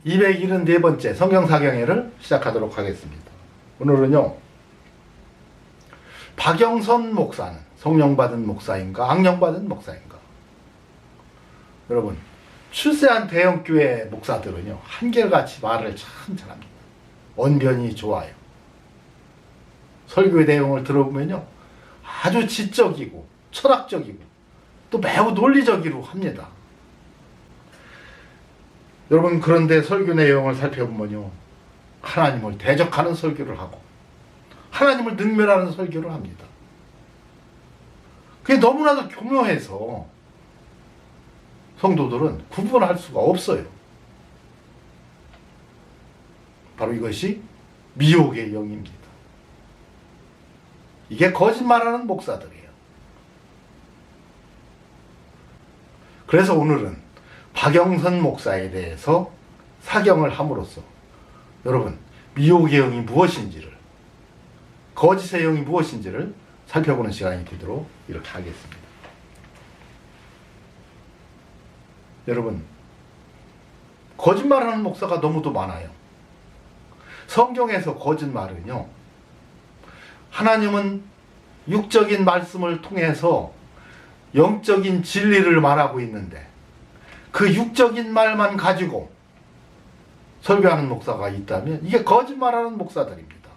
274번째 성경사경회를 시작하도록 하겠습니다. 오늘은요, 박영선 목사는 성령받은 목사인가 악령받은 목사인가? 여러분, 출세한 대형교회 목사들은요, 한결같이 말을 참 잘합니다. 언변이 좋아요. 설교의 내용을 들어보면요, 아주 지적이고 철학적이고 또 매우 논리적으로 합니다. 여러분, 그런데 설교 내용을 살펴보면요, 하나님을 대적하는 설교를 하고 하나님을 능멸하는 설교를 합니다. 그게 너무나도 교묘해서 성도들은 구분할 수가 없어요. 바로 이것이 미혹의 영입니다. 이게 거짓말하는 목사들이에요. 그래서 오늘은 박영선 목사에 대해서 사경을 함으로써 여러분, 미혹의 영이 무엇인지를, 거짓의 영이 무엇인지를 살펴보는 시간이 되도록 이렇게 하겠습니다. 여러분, 거짓말하는 목사가 너무도 많아요. 성경에서 거짓말은요, 하나님은 육적인 말씀을 통해서 영적인 진리를 말하고 있는데 그 육적인 말만 가지고 설교하는 목사가 있다면 이게 거짓말하는 목사들입니다.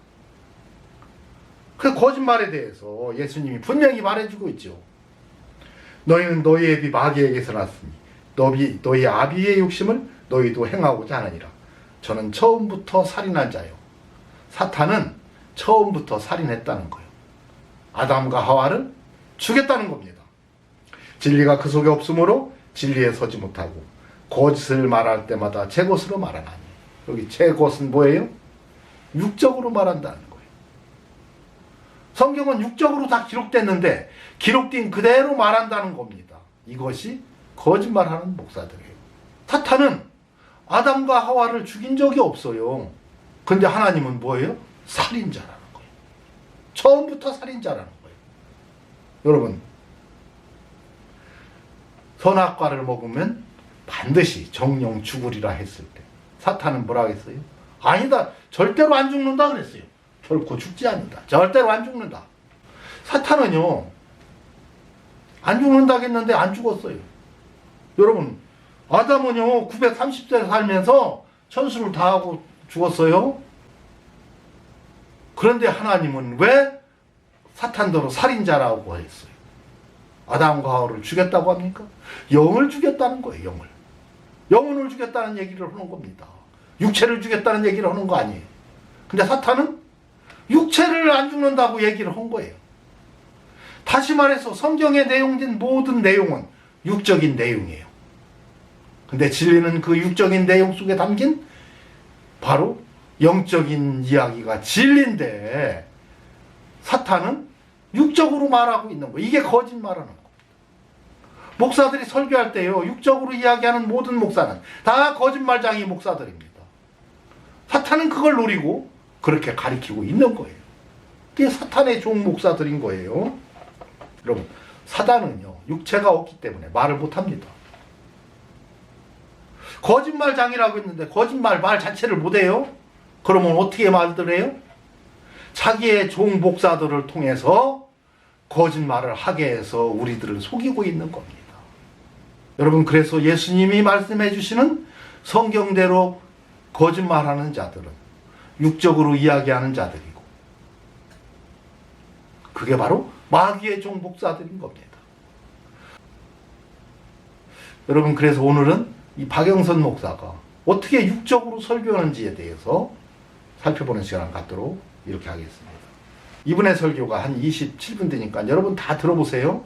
그 거짓말에 대해서 예수님이 분명히 말해주고 있죠. 너희는 너희의 비 마귀에게서 났으니 너희 아비의 욕심을 너희도 행하고자 하느니라. 저는 처음부터 살인한 자요. 사탄은 처음부터 살인했다는 거예요. 아담과 하와를 죽였다는 겁니다. 진리가 그 속에 없으므로 진리에 서지 못하고 거짓을 말할 때마다 제 것으로 말하나니. 여기 제 것은 뭐예요? 육적으로 말한다는 거예요. 성경은 육적으로 다 기록됐는데 기록된 그대로 말한다는 겁니다. 이것이 거짓말하는 목사들이에요. 사탄은 아담과 하와를 죽인 적이 없어요. 근데 하나님은 뭐예요? 살인자라는 거예요. 처음부터 살인자라는 거예요. 여러분, 선악과를 먹으면 반드시 정령 죽으리라 했을 때 사탄은 뭐라고 했어요? 아니다, 절대로 안 죽는다 그랬어요. 결코 죽지 않는다, 절대로 안 죽는다. 사탄은요, 안 죽는다 했는데 안 죽었어요. 여러분, 아담은요 930세 살면서 천수를 다하고 죽었어요. 그런데 하나님은 왜 사탄대로 살인자라고 했어요? 아담과 하와를 죽였다고 합니까? 영을 죽였다는 거예요. 영을. 영혼을 죽였다는 얘기를 하는 겁니다. 육체를 죽였다는 얘기를 하는 거 아니에요. 근데 사탄은 육체를 안 죽는다고 얘기를 한 거예요. 다시 말해서 성경에 내용된 모든 내용은 육적인 내용이에요. 근데 진리는 그 육적인 내용 속에 담긴 바로 영적인 이야기가 진리인데 사탄은 육적으로 말하고 있는 거예요. 이게 거짓말하는 거예요. 목사들이 설교할 때요, 육적으로 이야기하는 모든 목사는 다 거짓말쟁이 목사들입니다. 사탄은 그걸 노리고 그렇게 가리키고 있는 거예요. 그게 사탄의 종 목사들인 거예요. 여러분, 사단은요 육체가 없기 때문에 말을 못합니다. 거짓말장이라고 했는데 거짓말 말 자체를 못해요? 그러면 어떻게 말들 해요? 자기의 종 목사들을 통해서 거짓말을 하게 해서 우리들을 속이고 있는 겁니다. 여러분, 그래서 예수님이 말씀해 주시는 성경대로 거짓말하는 자들은 육적으로 이야기하는 자들이고 그게 바로 마귀의 종 목사들인 겁니다. 여러분, 그래서 오늘은 이 박영선 목사가 어떻게 육적으로 설교하는지에 대해서 살펴보는 시간을 갖도록 이렇게 하겠습니다. 이분의 설교가 한 27분 되니까 여러분 다 들어보세요.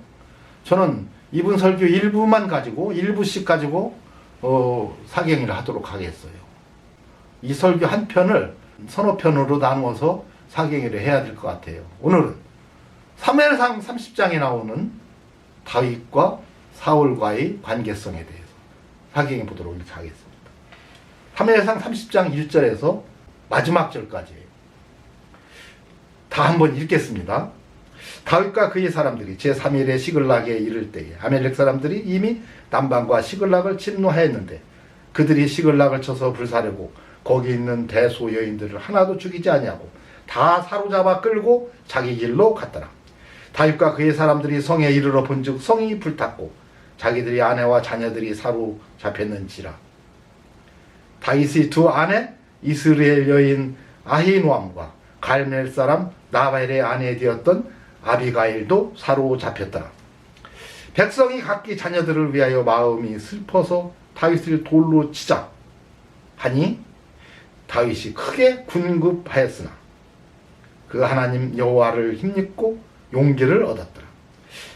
저는 이분 설교 일부만 가지고 1부씩 가지고 사경을 하도록 하겠어요. 이 설교 한 편을 서너 편으로 나누어서 사경을 해야 될 것 같아요. 오늘은 사무엘상 30장에 나오는 다윗과 사울과의 관계성에 대해서 사경해 보도록 이렇게 하겠습니다. 사무엘상 30장 1절에서 마지막 절까지예요. 다 한번 읽겠습니다. 다윗과 그의 사람들이 제3일에 시글락에 이를 때에 아멜렉 사람들이 이미 남방과 시글락을 침노하였는데 그들이 시글락을 쳐서 불사르고 거기 있는 대소 여인들을 하나도 죽이지 아니하고 다 사로잡아 끌고 자기 길로 갔더라. 다윗과 그의 사람들이 성에 이르러 본즉 성이 불탔고 자기들이 아내와 자녀들이 사로잡혔는지라. 다윗의 두 아내 이스라엘 여인 아히노암과 갈멜 사람 나발의 아내 되었던 아비가일도 사로잡혔더라. 백성이 각기 자녀들을 위하여 마음이 슬퍼서 다윗을 돌로 치자 하니 다윗이 크게 군급하였으나 그 하나님 여호와를 힘입고 용기를 얻었더라.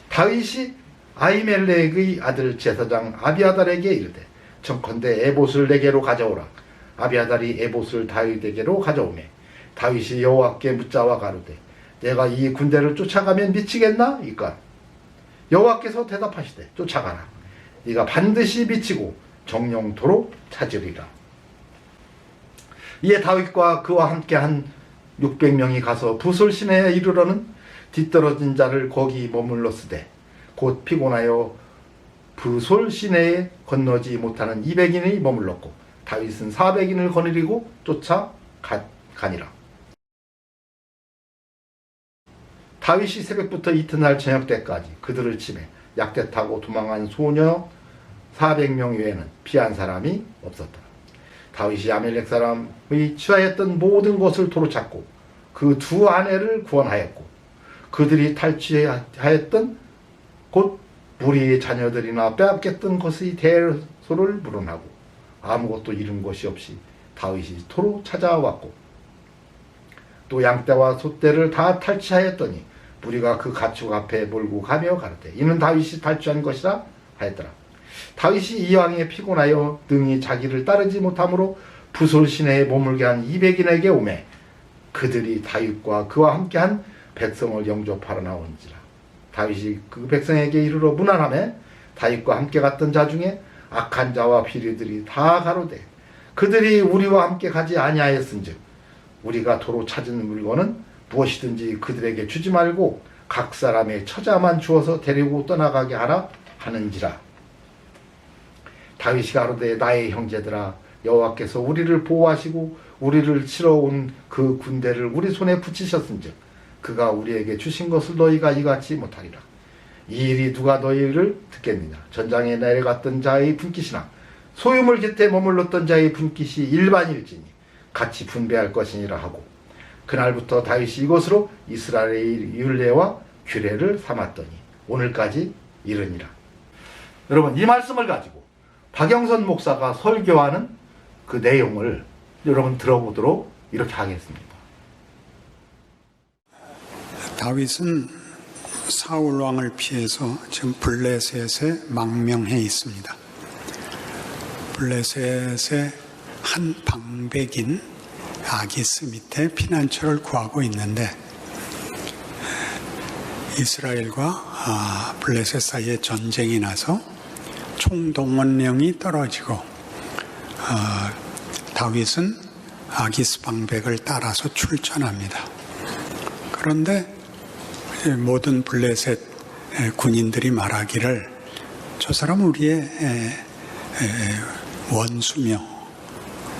다윗이 아히멜렉의 아들 제사장 아비아달에게 이르되 청컨대 에봇을 내게로 가져오라. 아비아달이 에봇을 다윗에게로 가져오매 다윗이 여호와께 묻자와 가로되 내가 이 군대를 쫓아가면 미치겠나? 이까 여호와께서 대답하시되 쫓아가라. 네가 반드시 미치고 정령토록 찾으리라. 이에 다윗과 그와 함께한 600명이 가서 부솔 시내에 이르러는 뒤떨어진 자를 거기 머물렀으되 곧 피곤하여 부솔 시내에 건너지 못하는 200인이 머물렀고 다윗은 400인을 거느리고 쫓아가니라. 다윗이 새벽부터 이튿날 저녁 때까지 그들을 치매 약대 타고 도망한 소녀 400명 외에는 피한 사람이 없었다. 다윗이 아멜렉 사람의 취하였던 모든 것을 도로 찾고 그 두 아내를 구원하였고 그들이 탈취하였던 곧 무리의 자녀들이나 빼앗겼던 것의 대소를 물어나고 아무것도 잃은 것이 없이 다윗이 토로 찾아왔고 또 양떼와 소떼를 다 탈취하였더니 무리가 그 가축 앞에 몰고 가며 가르되 이는 다윗이 탈취한 것이라 하였더라. 다윗이 이왕에 피곤하여 능히 자기를 따르지 못하므로 부솔 시내에 머물게 한 200인에게 오매 그들이 다윗과 그와 함께한 백성을 영접하러 나온지라. 다윗이 그 백성에게 이르러 문안하매 다윗과 함께 갔던 자 중에 악한 자와 비리들이 다 가로되 그들이 우리와 함께 가지 아니하였은즉 우리가 도로 찾은 물건은 무엇이든지 그들에게 주지 말고 각 사람의 처자만 주어서 데리고 떠나가게 하라 하는지라. 다윗이 가로되 나의 형제들아 여호와께서 우리를 보호하시고 우리를 치러 온 그 군대를 우리 손에 붙이셨은즉 그가 우리에게 주신 것을 너희가 이같이 못하리라. 이 일이 누가 너희를 듣겠느냐. 전장에 내려갔던 자의 분깃이나 소유물 곁에 머물렀던 자의 분깃이 일반일지니 같이 분배할 것이니라 하고 그날부터 다윗이 이것으로 이스라엘의 율례와 규례를 삼았더니 오늘까지 이르니라. 여러분 이 말씀을 가지고 박영선 목사가 설교하는 그 내용을 여러분 들어보도록 이렇게 하겠습니다. 다윗은 사울 왕을 피해서 지금 블레셋에 망명해 있습니다. 블레셋의 한 방백인 아기스 밑에 피난처를 구하고 있는데 이스라엘과 블레셋 사이에 전쟁이 나서 총동원령이 떨어지고 다윗은 아기스 방백을 따라서 출전합니다. 그런데 모든 블레셋 군인들이 말하기를 저 사람 우리의 원수며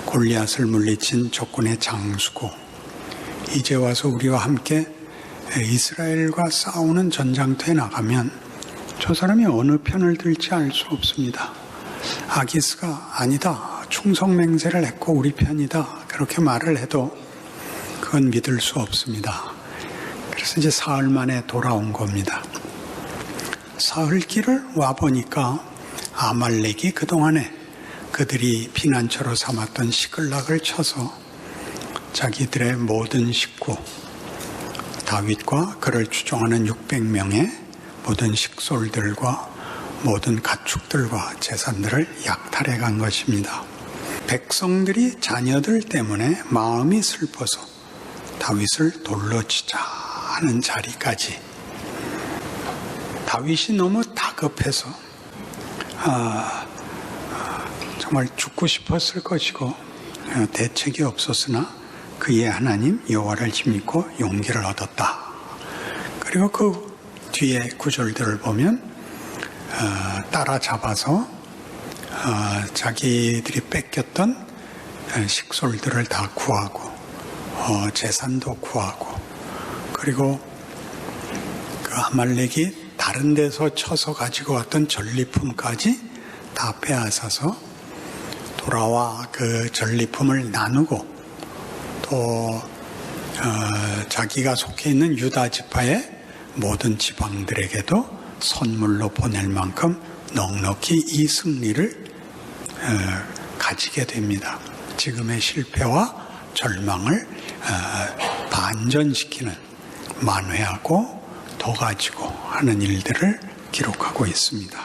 골리앗을 물리친 적군의 장수고 이제 와서 우리와 함께 이스라엘과 싸우는 전장터에 나가면 저 사람이 어느 편을 들지 알 수 없습니다. 아기스가 아니다. 충성맹세를 했고 우리 편이다. 그렇게 말을 해도 그건 믿을 수 없습니다. 그래서 이제 사흘 만에 돌아온 겁니다. 사흘길을 와보니까 아말렉이 그동안에 그들이 피난처로 삼았던 시글락을 쳐서 자기들의 모든 식구, 다윗과 그를 추종하는 600명의 모든 식솔들과 모든 가축들과 재산들을 약탈해 간 것입니다. 백성들이 자녀들 때문에 마음이 슬퍼서 다윗을 돌로 치자 하는 자리까지 다윗이 너무 다급해서 정말 죽고 싶었을 것이고 대책이 없었으나 그의 하나님 여호와를 힘입고 용기를 얻었다. 그리고 그 뒤에 구절들을 보면 따라잡아서 자기들이 뺏겼던 식솔들을 다 구하고 재산도 구하고, 그리고 그 아말렉이 다른 데서 쳐서 가지고 왔던 전리품까지 다 빼앗아서 돌아와 그 전리품을 나누고, 또 자기가 속해 있는 유다 지파의 모든 지방들에게도 선물로 보낼 만큼 넉넉히 이 승리를 가지게 됩니다. 지금의 실패와 절망을 반전시키는, 만회하고 더 가지고 하는 일들을 기록하고 있습니다.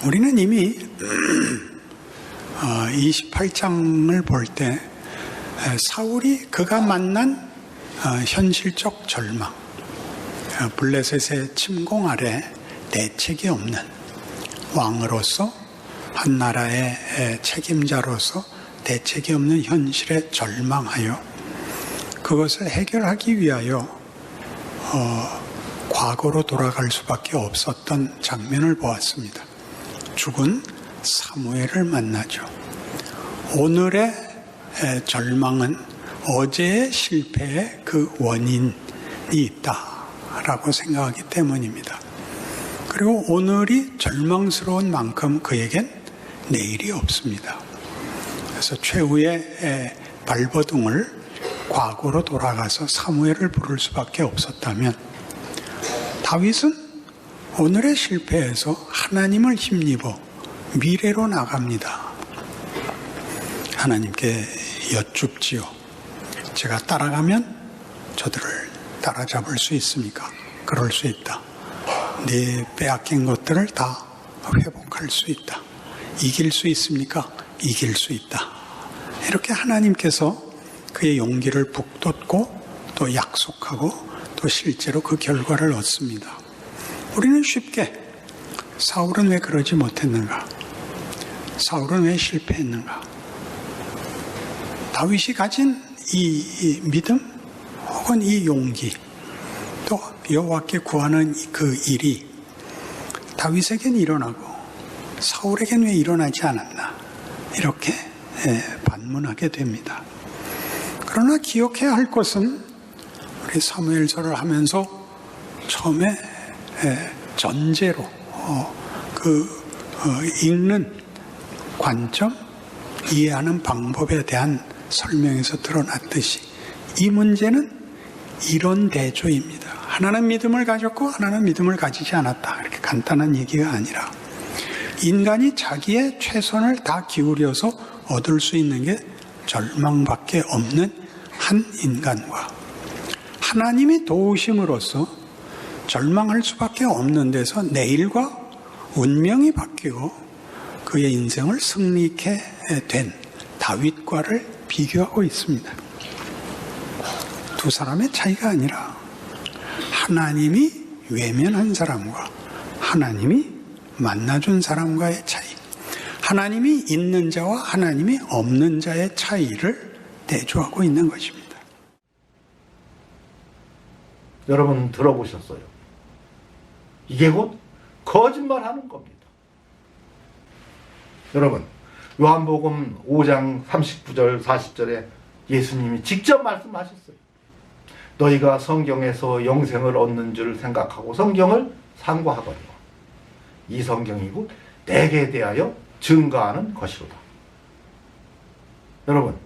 우리는 이미 28장을 볼 때 사울이 그가 만난 현실적 절망, 블레셋의 침공 아래 대책이 없는 왕으로서, 한 나라의 책임자로서 대책이 없는 현실에 절망하여 그것을 해결하기 위하여 과거로 돌아갈 수밖에 없었던 장면을 보았습니다. 죽은 사무엘을 만나죠. 오늘의 절망은 어제의 실패의 그 원인이 있다라고 생각하기 때문입니다. 그리고 오늘이 절망스러운 만큼 그에겐 내일이 없습니다. 그래서 최후의 발버둥을 과거로 돌아가서 사무엘을 부를 수밖에 없었다면, 다윗은 오늘의 실패에서 하나님을 힘입어 미래로 나갑니다. 하나님께 여쭙지요. 제가 따라가면 저들을 따라잡을 수 있습니까? 그럴 수 있다. 네 빼앗긴 것들을 다 회복할 수 있다. 이길 수 있습니까? 이길 수 있다. 이렇게 하나님께서 그의 용기를 북돋고 또 약속하고 또 실제로 그 결과를 얻습니다. 우리는 쉽게 사울은 왜 그러지 못했는가? 사울은 왜 실패했는가? 다윗이 가진 이 믿음 혹은 이 용기, 또 여호와께 구하는 그 일이 다윗에겐 일어나고 사울에겐 왜 일어나지 않았나? 이렇게 반문하게 됩니다. 그러나 기억해야 할 것은, 우리 사무엘서를 하면서 처음에 전제로 읽는 관점, 이해하는 방법에 대한 설명에서 드러났듯이 이 문제는 이론 대조입니다. 하나는 믿음을 가졌고 하나는 믿음을 가지지 않았다. 이렇게 간단한 얘기가 아니라, 인간이 자기의 최선을 다 기울여서 얻을 수 있는 게 절망밖에 없는 한 인간과, 하나님이 도우심으로써 절망할 수밖에 없는 데서 내일과 운명이 바뀌고 그의 인생을 승리케 된 다윗과를 비교하고 있습니다. 두 사람의 차이가 아니라 하나님이 외면한 사람과 하나님이 만나준 사람과의 차이, 하나님이 있는 자와 하나님이 없는 자의 차이를 대조하고 있는 것입니다. 여러분 들어보셨어요? 이게 곧 거짓말하는 겁니다. 여러분, 요한복음 5장 39절 40절에 예수님이 직접 말씀하셨어요. 너희가 성경에서 영생을 얻는 줄 생각하고 성경을 상고하거니와 이 성경이 곧 내게 대하여 증거하는 것이로다. 여러분,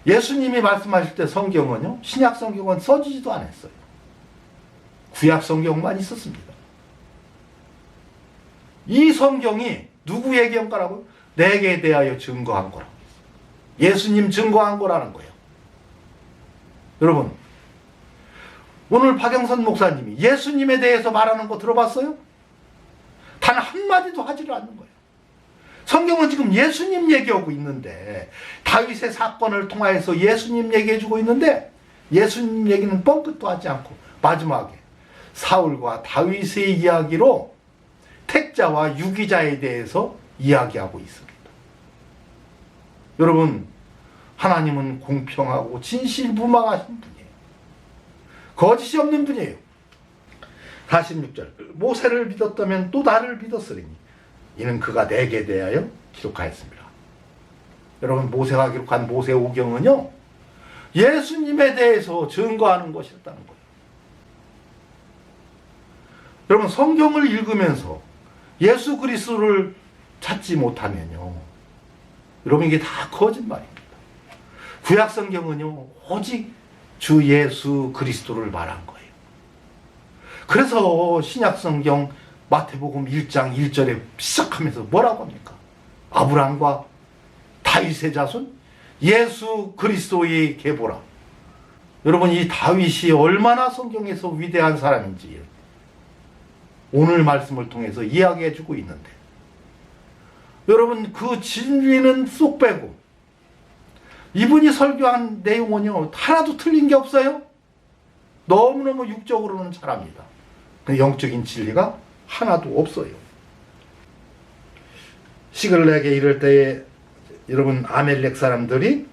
예수님이 말씀하실 때 성경은요, 신약 성경은 써지지도 않았어요. 구약 성경만 있었습니다. 이 성경이 누구에게 한 거라고요? 내게 대하여 증거한 거라고 했어요. 예수님 증거한 거라는 거예요. 여러분, 오늘 박영선 목사님이 예수님에 대해서 말하는 거 들어봤어요? 단 한마디도 하지를 않는 거예요. 성경은 지금 예수님 얘기하고 있는데, 다윗의 사건을 통하여서 예수님 얘기해주고 있는데, 예수님 얘기는 뻥끗도 하지 않고 마지막에 사울과 다윗의 이야기로 택자와 유기자에 대해서 이야기하고 있습니다. 여러분, 하나님은 공평하고 진실무망하신 분이에요. 거짓이 없는 분이에요. 46절, 모세를 믿었다면 또 나를 믿었으리니 이는 그가 내게 대하여 기록하였습니다. 여러분, 모세가 기록한 모세오경은요, 예수님에 대해서 증거하는 것이었다는 거예요. 여러분, 성경을 읽으면서 예수 그리스도를 찾지 못하면요, 여러분, 이게 다 거짓말입니다. 구약 성경은요, 오직 주 예수 그리스도를 말한 거예요. 그래서 신약 성경 마태복음 1장 1절에 시작하면서 뭐라고 합니까? 아브라함과 다윗의 자손 예수 그리스도의 계보라. 여러분, 이 다윗이 얼마나 성경에서 위대한 사람인지 오늘 말씀을 통해서 이야기해 주고 있는데, 여러분, 그 진리는 쏙 빼고 이분이 설교한 내용은요, 하나도 틀린 게 없어요. 너무너무 육적으로는 잘합니다. 근데 영적인 진리가 하나도 없어요. 시글락에 이를 때에 여러분, 아멜렉 사람들이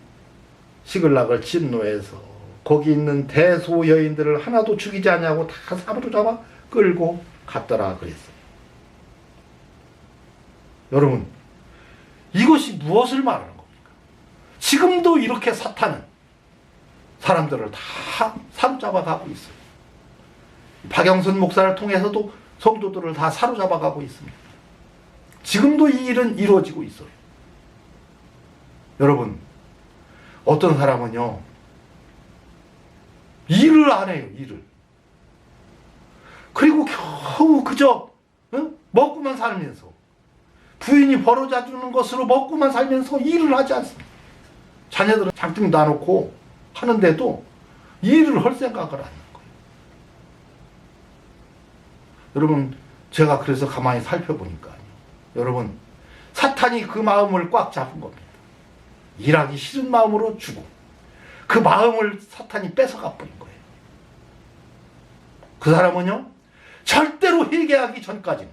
시글락을 진노해서 거기 있는 대소 여인들을 하나도 죽이지 않냐고 다 사로잡아 끌고 갔더라 그랬어요. 여러분, 이것이 무엇을 말하는 겁니까? 지금도 이렇게 사탄은 사람들을 다 사로잡아 가고 있어요. 박영선 목사를 통해서도 성도들을 다 사로잡아 가고 있습니다. 지금도 이 일은 이루어지고 있어요. 여러분, 어떤 사람은요, 일을 안 해요, 일을. 그리고 겨우 그저 먹고만 살면서, 부인이 벌어다 주는 것으로 먹고만 살면서 일을 하지 않습니다. 자녀들은 장등 놔놓고 하는데도 일을 할 생각을 안 하는 거예요. 여러분, 제가 그래서 가만히 살펴보니까요, 여러분, 사탄이 그 마음을 꽉 잡은 겁니다. 일하기 싫은 마음으로 주고 그 마음을 사탄이 뺏어가 버린 거예요. 그 사람은요, 절대로 회개하기 전까지는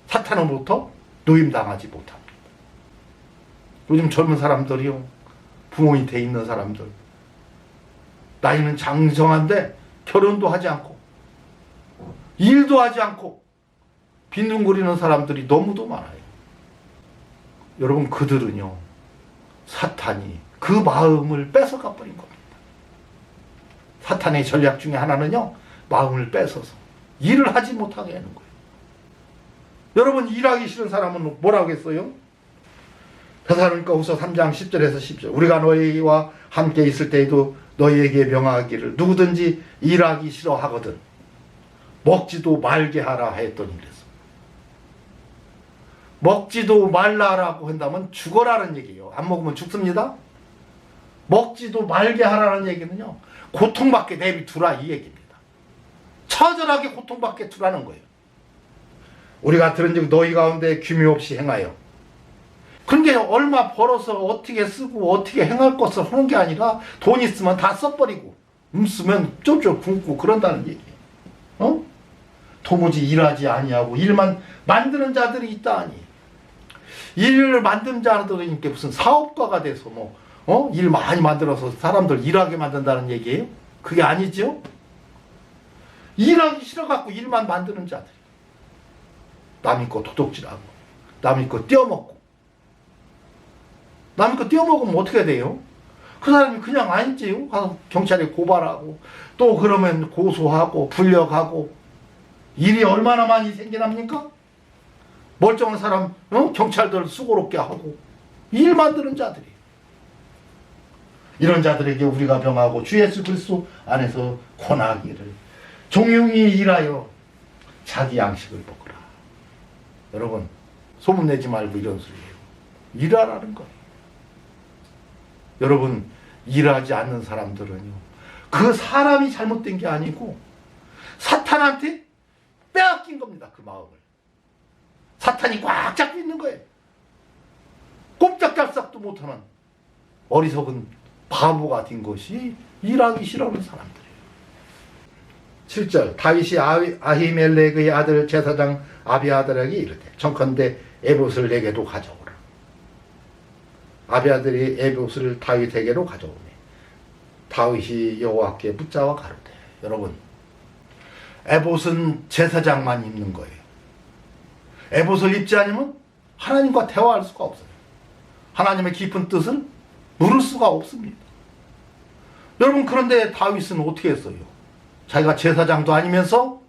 사탄으로부터 노임당하지 못합니다. 요즘 젊은 사람들이요, 부모님 돼 있는 사람들, 나이는 장성한데 결혼도 하지 않고 일도 하지 않고 빈둥거리는 사람들이 너무도 많아요. 여러분, 그들은요, 사탄이 그 마음을 뺏어가 버린 겁니다. 사탄의 전략 중에 하나는요, 마음을 뺏어서 일을 하지 못하게 하는 거예요. 여러분, 일하기 싫은 사람은 뭐라고 했어요? 데살로니가후서 3장 10절에서 10절. 우리가 너희와 함께 있을 때에도 너희에게 명하기를 누구든지 일하기 싫어하거든 먹지도 말게 하라 했더니 그랬어. 먹지도 말라라고 한다면 죽어라는 얘기예요. 안 먹으면 죽습니다. 먹지도 말게 하라는 얘기는요, 고통받게 내비두라 이 얘기입니다. 처절하게 고통받게 두라는 거예요. 우리가 들은즉 너희 가운데 규미 없이 행하여. 그런데 얼마 벌어서 어떻게 쓰고 어떻게 행할 것을 하는 게 아니라 돈 있으면 다 써버리고 쓰면 쫄쫄 굶고 그런다는 얘기예요. 도무지 일하지 아니하고 일만 만드는 자들이 있다니. 일을 만드는 자들이 무슨 사업가가 돼서 일 많이 만들어서 사람들 일하게 만든다는 얘기예요? 그게 아니죠? 일하기 싫어갖고 일만 만드는 자들. 남의 거 도둑질하고 남의 거 떼어먹고. 남의 거 떼어먹으면 어떻게 돼요? 그 사람이 그냥 아니지요. 가서 경찰에 고발하고 또 그러면 고소하고 불려가고 일이 얼마나 많이 생겨납니까? 멀쩡한 사람 경찰들 수고롭게 하고 일 만드는 자들이. 이런 자들에게 우리가 명하고 주 예수 그리스도 안에서 권하기를 종용히 일하여 자기 양식을 먹으라. 여러분, 소문내지 말고 이런 소리예요. 일하라는 거예요. 여러분, 일하지 않는 사람들은요, 그 사람이 잘못된 게 아니고 사탄한테 빼앗긴 겁니다. 그 마음을 사탄이 꽉 잡고 있는 거예요. 꼼짝달싹도 못하는 어리석은 바보가 된 것이 일하기 싫어하는 사람들이에요. 7절. 다윗이 아히멜렉의 아들 제사장 아비아들에게 이르되 청컨대 에봇을 내게도 가져오라. 아비아들이 에봇을 다윗에게로 가져오니 다윗이 여호와께 붙잡아 가로되. 여러분, 에봇은 제사장만 입는 거예요. 에봇을 입지 않으면 하나님과 대화할 수가 없어요. 하나님의 깊은 뜻을 물을 수가 없습니다. 여러분, 그런데 다윗은 어떻게 했어요? 자기가 제사장도 아니면서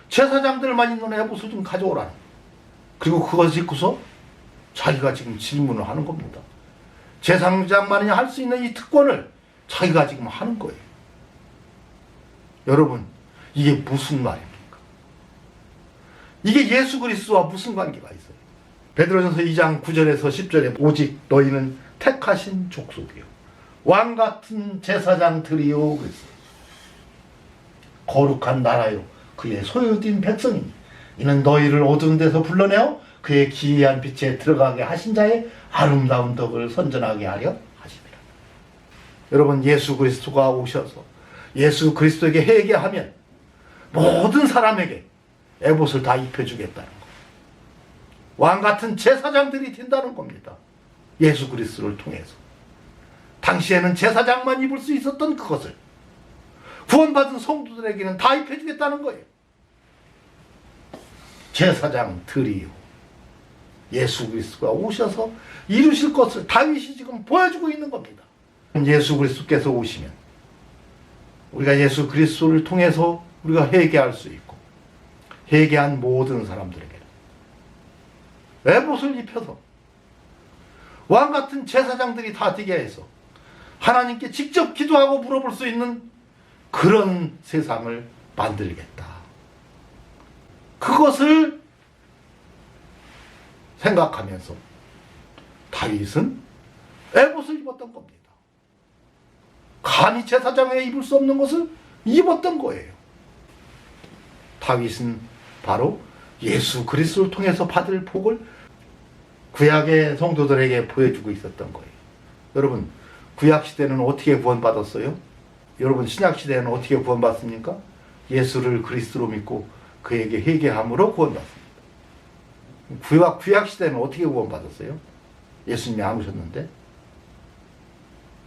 제사장들만 있는 에봇을 좀 가져오라는 거예요. 그리고 그것을 입고서 자기가 지금 질문을 하는 겁니다. 제사장만이 할 수 있는 이 특권을 자기가 지금 하는 거예요. 여러분, 이게 무슨 말입니까? 이게 예수 그리스도와 무슨 관계가 있어요? 베드로전서 2장 9절에서 10절에 오직 너희는 택하신 족속이요 왕 같은 제사장들이요 그랬어요. 거룩한 나라요 그의 소유된 백성이니 이는 너희를 어두운 데서 불러내어 그의 기이한 빛에 들어가게 하신 자의 아름다운 덕을 선전하게 하려 하십니다. 여러분, 예수 그리스도가 오셔서 예수 그리스도에게 회개하면 모든 사람에게 에봇을 다 입혀주겠다는 거. 왕 같은 제사장들이 된다는 겁니다. 예수 그리스도를 통해서. 당시에는 제사장만 입을 수 있었던 그것을 구원받은 성도들에게는 다 입혀주겠다는 거예요. 제사장들이요 예수 그리스도가 오셔서 이루실 것을 다윗이 지금 보여주고 있는 겁니다. 예수 그리스도께서 오시면 우리가 예수 그리스도를 통해서 우리가 회개할 수 있고, 회개한 모든 사람들에게는 에봇을 입혀서 왕같은 제사장들이 다 되게 해서 하나님께 직접 기도하고 물어볼 수 있는 그런 세상을 만들겠다. 그것을 생각하면서 다윗은 에봇을 입었던 겁니다. 감히 제사장에 입을 수 없는 것을 입었던 거예요. 다윗은 바로 예수 그리스도를 통해서 받을 복을 구약의 성도들에게 보여주고 있었던 거예요. 여러분, 구약시대는 어떻게 구원받았어요? 여러분, 신약시대는 어떻게 구원받습니까? 예수를 그리스도로 믿고 그에게 회개함으로 구원받습니다. 구약시대는 어떻게 구원받았어요? 예수님이 안 오셨는데?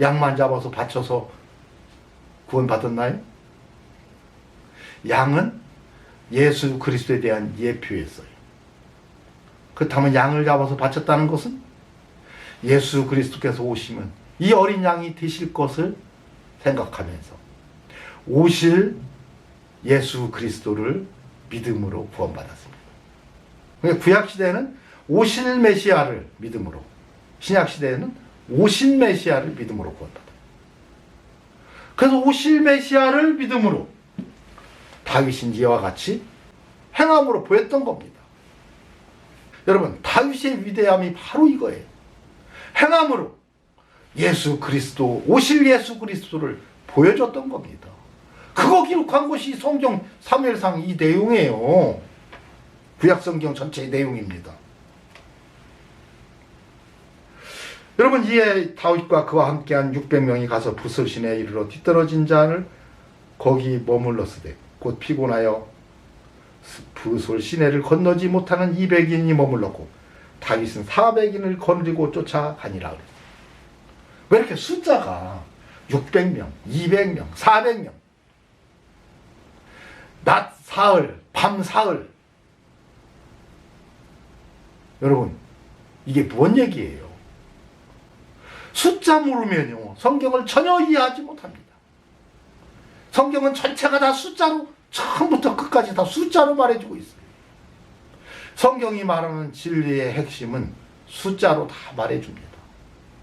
양만 잡아서 바쳐서 구원받았나요? 양은 예수 그리스도에 대한 예표였어요. 그렇다면 양을 잡아서 바쳤다는 것은 예수 그리스도께서 오시면 이 어린 양이 되실 것을 생각하면서 오실 예수 그리스도를 믿음으로 구원받았습니다. 구약시대에는 오실 메시아를 믿음으로, 신약시대에는 오신 메시아를 믿음으로 구원받아요. 그래서 오실 메시아를 믿음으로 다윗인 이와 같이 행함으로 보였던 겁니다. 여러분, 다윗의 위대함이 바로 이거예요. 행함으로 예수 그리스도, 오실 예수 그리스도를 보여줬던 겁니다. 그거 기록한 것이 성경 사무엘상 이 내용이에요. 구약성경 전체의 내용입니다. 여러분, 이에 다윗과 그와 함께한 600명이 가서 부설시내에 이르러 뒤떨어진 자를 거기 머물렀으되 곧 피곤하여 부솔 시내를 건너지 못하는 200인이 머물렀고 다윗은 400인을 거느리고 쫓아가니라 그랬어요. 왜 이렇게 숫자가 600명, 200명, 400명, 낮 사흘, 밤 사흘. 여러분, 이게 뭔 얘기예요? 숫자 모르면요 성경을 전혀 이해하지 못합니다. 성경은 전체가 다 숫자로, 처음부터 끝까지 다 숫자로 말해주고 있어요. 성경이 말하는 진리의 핵심은 숫자로 다 말해줍니다.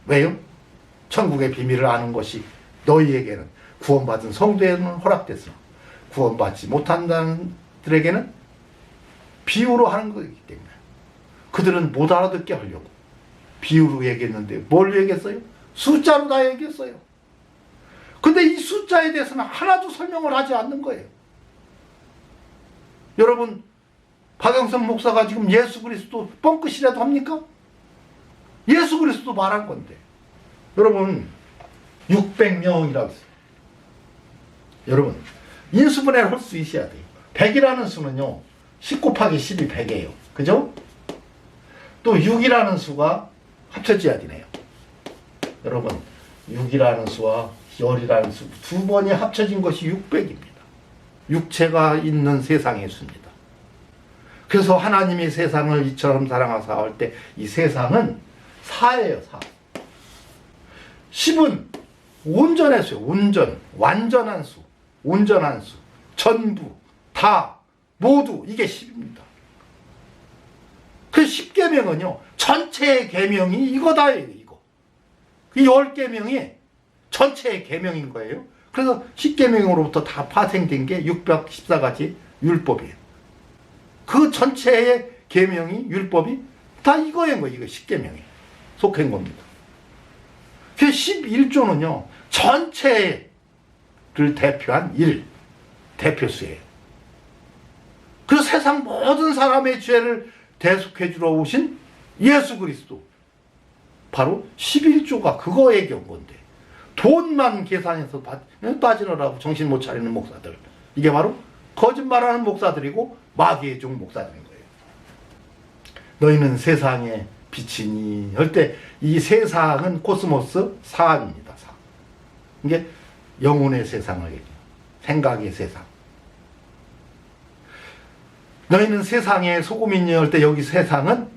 왜요? 천국의 비밀을 아는 것이 너희에게는 구원받은 성도에게는 허락됐으나 구원받지 못한 자들에게는 비유로 하는 것이기 때문에 그들은 못 알아듣게 하려고 비유로 얘기했는데 뭘 얘기했어요? 숫자로 다 얘기했어요. 근데 이 숫자에 대해서는 하나도 설명을 하지 않는 거예요. 여러분, 박영선 목사가 지금 예수 그리스도 뻥끗이라도 합니까? 예수 그리스도 말한 건데. 여러분, 600명이라고 했어요. 여러분, 인수분해를 할 수 있어야 돼요. 100이라는 수는요 10 곱하기 10이 100이에요. 그죠? 또 6이라는 수가 합쳐져야 되네요. 여러분, 6이라는 수와 열이라는 수 두 번이 합쳐진 것이 600입니다. 육체가 있는 세상의 수입니다. 그래서 하나님이 세상을 이처럼 사랑하사 할 때 이 세상은 사예요, 사. 10은 온전의 수예요. 온전, 완전한 수, 온전한 수, 전부, 다, 모두 이게 10입니다. 그 10계명은요 전체의 계명이 이거다예요. 이거. 그 10계명이 전체의 계명인 거예요. 그래서 10계명으로부터 다 파생된 게 614가지 율법이에요. 그 전체의 계명이 율법이 다 이거인 거예요. 이거 10계명이 속한 겁니다. 그 11조는요 전체를 대표한 대표수예요. 그 세상 모든 사람의 죄를 대속해 주러 오신 예수 그리스도, 바로 11조가 그거 얘기한 건데, 돈만 계산해서 따지느라고 정신 못 차리는 목사들, 이게 바로 거짓말하는 목사들이고 마귀의 종 목사들인 거예요. 너희는 세상의 빛이니 할 때 이 세상은 코스모스 사입니다. 사. 이게 영혼의 세상을 얘기해요. 생각의 세상. 너희는 세상의 소금이니 할 때 여기 세상은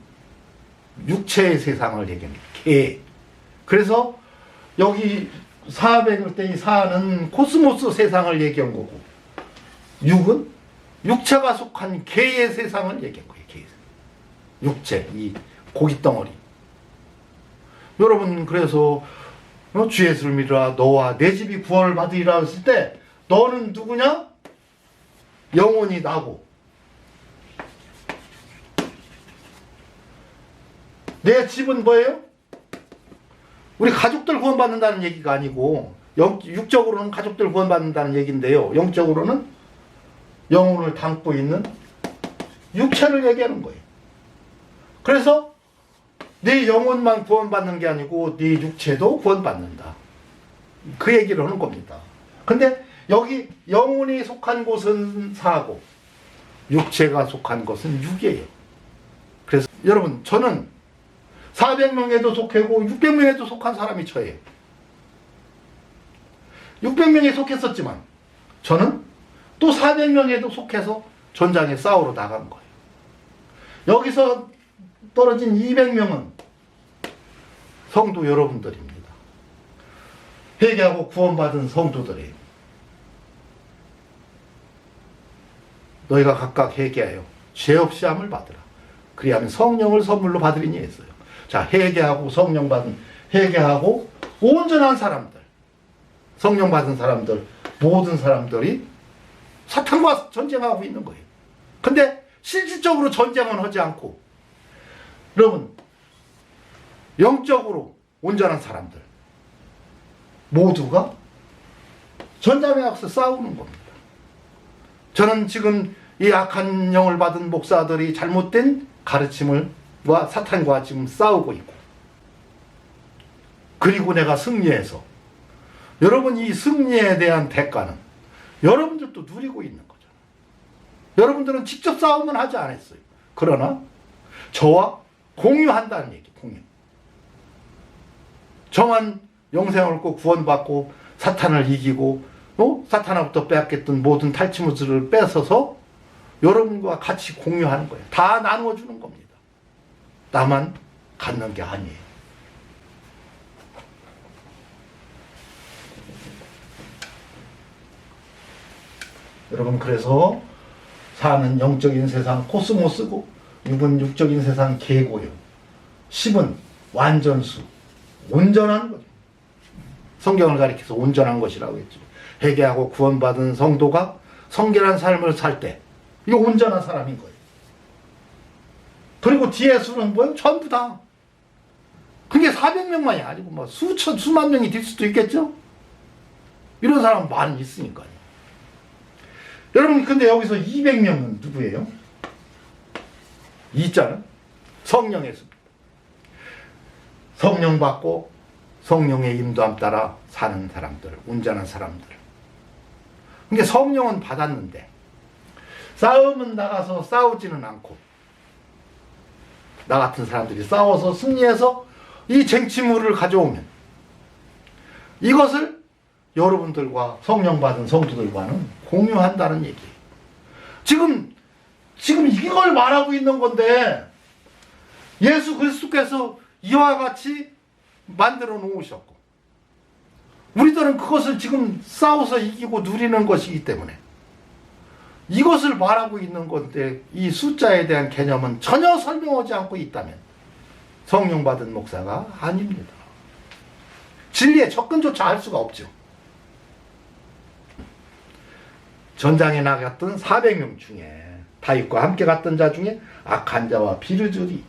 육체의 세상을 얘기합니다. 개. 그래서 여기 400일 때 이 사는 코스모스 세상을 얘기한 거고, 6은 육체가 속한 개의 세상을 얘기한 거예요. 개. 육체, 이 고깃덩어리. 여러분, 그래서 주 예수를 믿으라 너와 내 집이 구원을 받으리라 했을 때 너는 누구냐? 영혼이 나고, 내 집은 뭐예요? 우리 가족들 구원받는다는 얘기가 아니고, 육적으로는 가족들 구원받는다는 얘기인데요, 영적으로는 영혼을 담고 있는 육체를 얘기하는 거예요. 그래서 네 영혼만 구원받는 게 아니고 네 육체도 구원받는다, 그 얘기를 하는 겁니다. 근데 여기 영혼이 속한 곳은 4고 육체가 속한 것은 6이에요. 그래서 여러분, 저는 400명에도 속하고 600명에도 속한 사람이 저예요. 600명에 속했었지만 저는 또 400명에도 속해서 전장에 싸우러 나간 거예요. 여기서 떨어진 200명은 성도 여러분들입니다. 회개하고 구원받은 성도들이에요. 너희가 각각 회개하여 죄 없이 함을 받으라. 그리하면 성령을 선물로 받으리니 했어요. 자, 회개하고 성령 받은, 회개하고 온전한 사람들, 성령 받은 사람들, 모든 사람들이 사탄과 전쟁하고 있는 거예요. 근데 실질적으로 전쟁은 하지 않고, 여러분, 영적으로 온전한 사람들 모두가 전장에 가서 싸우는 겁니다. 저는 지금 이 악한 영을 받은 목사들이 잘못된 가르침과 사탄과 지금 싸우고 있고, 그리고 내가 승리해서, 여러분, 이 승리에 대한 대가는 여러분들도 누리고 있는 거죠. 여러분들은 직접 싸움은 하지 않았어요. 그러나 저와 공유한다는 얘기, 공유. 저만 영생을 얻고 구원받고 사탄을 이기고 사탄으로부터 빼앗겼던 모든 탈취물들을 뺏어서 여러분과 같이 공유하는 거예요. 다 나누어주는 겁니다. 나만 갖는 게 아니에요. 여러분, 그래서 사는 영적인 세상 코스모스고, 6은 육적인 세상 개고요. 10은 완전수, 온전한 거죠. 성경을 가리켜서 온전한 것이라고 했죠. 회개하고 구원받은 성도가 성결한 삶을 살 때, 이게 온전한 사람인 거예요. 그리고 뒤에 수는 뭐예요? 전부 다. 그게 400명만이 아니고 뭐 수만 명이 될 수도 있겠죠? 이런 사람 많이 있으니까요. 여러분, 근데 여기서 200명은 누구예요? 있잖아요. 성령의 수. 성령 받고 성령의 인도함 따라 사는 사람들, 온전한 사람들. 그러니까 성령은 받았는데 싸움은 나가서 싸우지는 않고, 나 같은 사람들이 싸워서 승리해서 이 쟁취물을 가져오면 이것을 여러분들과 성령 받은 성도들과는 공유한다는 얘기예요. 지금 지금 이걸 말하고 있는 건데 예수 그리스도께서 이와 같이 만들어 놓으셨고 우리들은 그것을 지금 싸워서 이기고 누리는 것이기 때문에 이것을 말하고 있는 건데 이 숫자에 대한 개념은 전혀 설명하지 않고 있다면 성령 받은 목사가 아닙니다. 진리에 접근조차 할 수가 없죠. 전장에 나갔던 400명 중에 다윗과 함께 갔던 자 중에 악한 자와 비르들이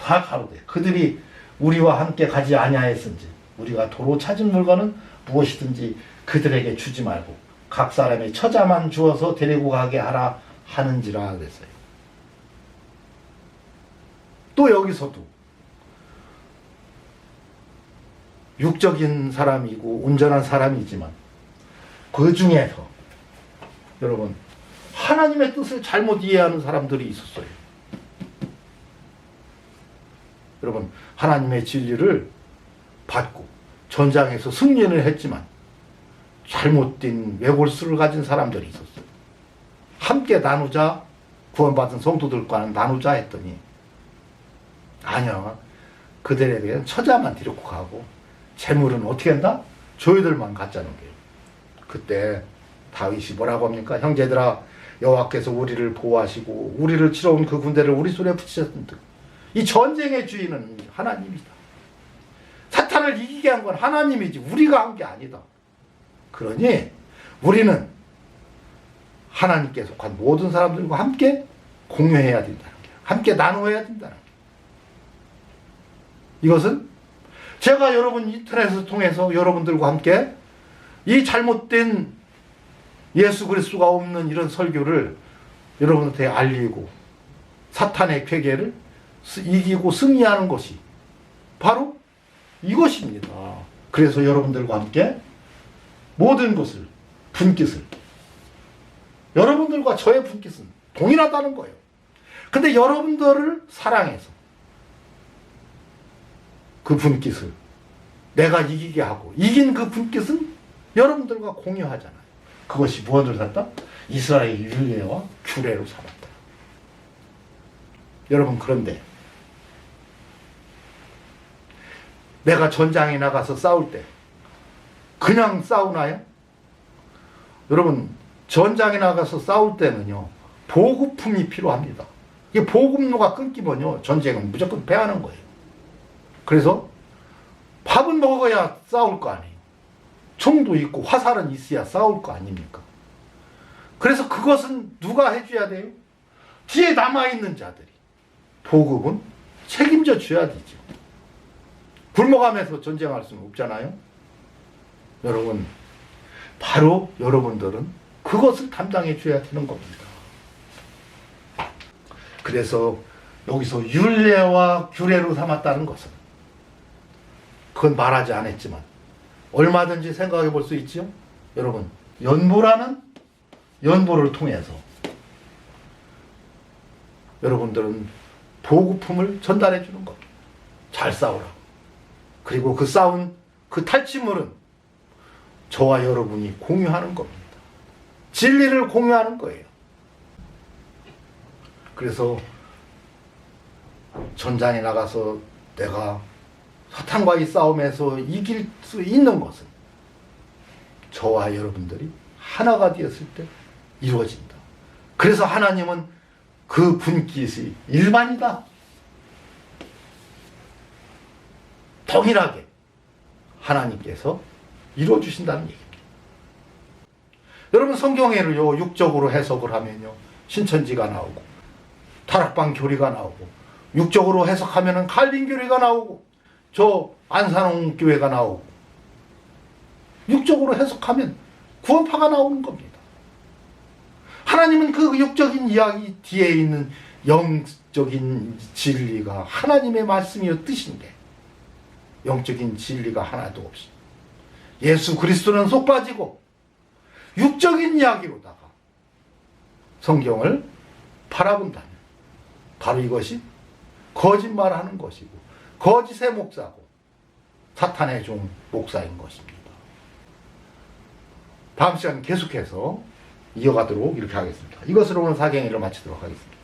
다 가로되 그들이 우리와 함께 가지 아니하였은지 우리가 도로 찾은 물건은 무엇이든지 그들에게 주지 말고 각 사람의 처자만 주어서 데리고 가게 하라 하는지라 그랬어요. 또 여기서도 육적인 사람이고 온전한 사람이지만 그 중에서 여러분 하나님의 뜻을 잘못 이해하는 사람들이 있었어요. 여러분 하나님의 진리를 받고 전장에서 승리를 했지만 잘못된 외골수를 가진 사람들이 있었어요. 함께 나누자, 구원받은 성도들과는 나누자 했더니 아니야, 그들에 대한 처자만 데리고 가고 재물은 어떻게 한다? 저희들만 갖자는 거예요. 그때 다윗이 뭐라고 합니까? 형제들아, 여호와께서 우리를 보호하시고 우리를 치러 온 그 군대를 우리 손에 붙이셨는데 이 전쟁의 주인은 하나님이다. 사탄을 이기게 한 건 하나님이지 우리가 한 게 아니다. 그러니 우리는 하나님께 속한 모든 사람들과 함께 공유해야 된다는 거예요. 함께 나누어야 된다는 거예요. 이것은 제가 여러분 인터넷을 통해서 여러분들과 함께 이 잘못된 예수 그리스도가 없는 이런 설교를 여러분한테 알리고 사탄의 쾌계를 이기고 승리하는 것이 바로 이것입니다. 그래서 여러분들과 함께 모든 것을 분깃을 여러분들과 저의 분깃은 동일하다는 거예요. 근데 여러분들을 사랑해서 그 분깃을 내가 이기게 하고 이긴 그 분깃은 여러분들과 공유하잖아요. 그것이 무엇을 샀다? 이스라엘 율례와 규례로 삼았다. 여러분 그런데 내가 전장에 나가서 싸울 때 그냥 싸우나요? 여러분 전장에 나가서 싸울 때는요 보급품이 필요합니다. 이게 보급로가 끊기면요 전쟁은 무조건 패하는 거예요. 그래서 밥은 먹어야 싸울 거 아니에요. 총도 있고 화살은 있어야 싸울 거 아닙니까? 그래서 그것은 누가 해줘야 돼요? 뒤에 남아있는 자들이 보급은 책임져 줘야 되죠. 굶어가면서 전쟁할 수는 없잖아요. 여러분 바로 여러분들은 그것을 담당해 줘야 되는 겁니다. 그래서 여기서 율례와 규례로 삼았다는 것은 그건 말하지 않았지만 얼마든지 생각해 볼 수 있지요. 여러분 연보라는 연보를 통해서 여러분들은 보급품을 전달해 주는 겁니다. 잘 싸우라. 그리고 그 싸운 그 탈취물은 저와 여러분이 공유하는 겁니다. 진리를 공유하는 거예요. 그래서 전장에 나가서 내가 사탄과의 싸움에서 이길 수 있는 것은 저와 여러분들이 하나가 되었을 때 이루어진다. 그래서 하나님은 그 분깃이 일반이다. 동일하게 하나님께서 이루어주신다는 얘기입니다. 여러분 성경에요 육적으로 해석을 하면요 신천지가 나오고 다락방 교리가 나오고 육적으로 해석하면은 칼빈 교리가 나오고 저 안산홍 교회가 나오고 육적으로 해석하면 구원파가 나오는 겁니다. 하나님은 그 육적인 이야기 뒤에 있는 영적인 진리가 하나님의 말씀이요 뜻인데 영적인 진리가 하나도 없이 예수 그리스도는 속 빠지고 육적인 이야기로다가 성경을 바라본다면 바로 이것이 거짓말하는 것이고 거짓의 목사고 사탄의 종 목사인 것입니다. 다음 시간 계속해서 이어가도록 이렇게 하겠습니다. 이것으로 오늘 사경일을 마치도록 하겠습니다.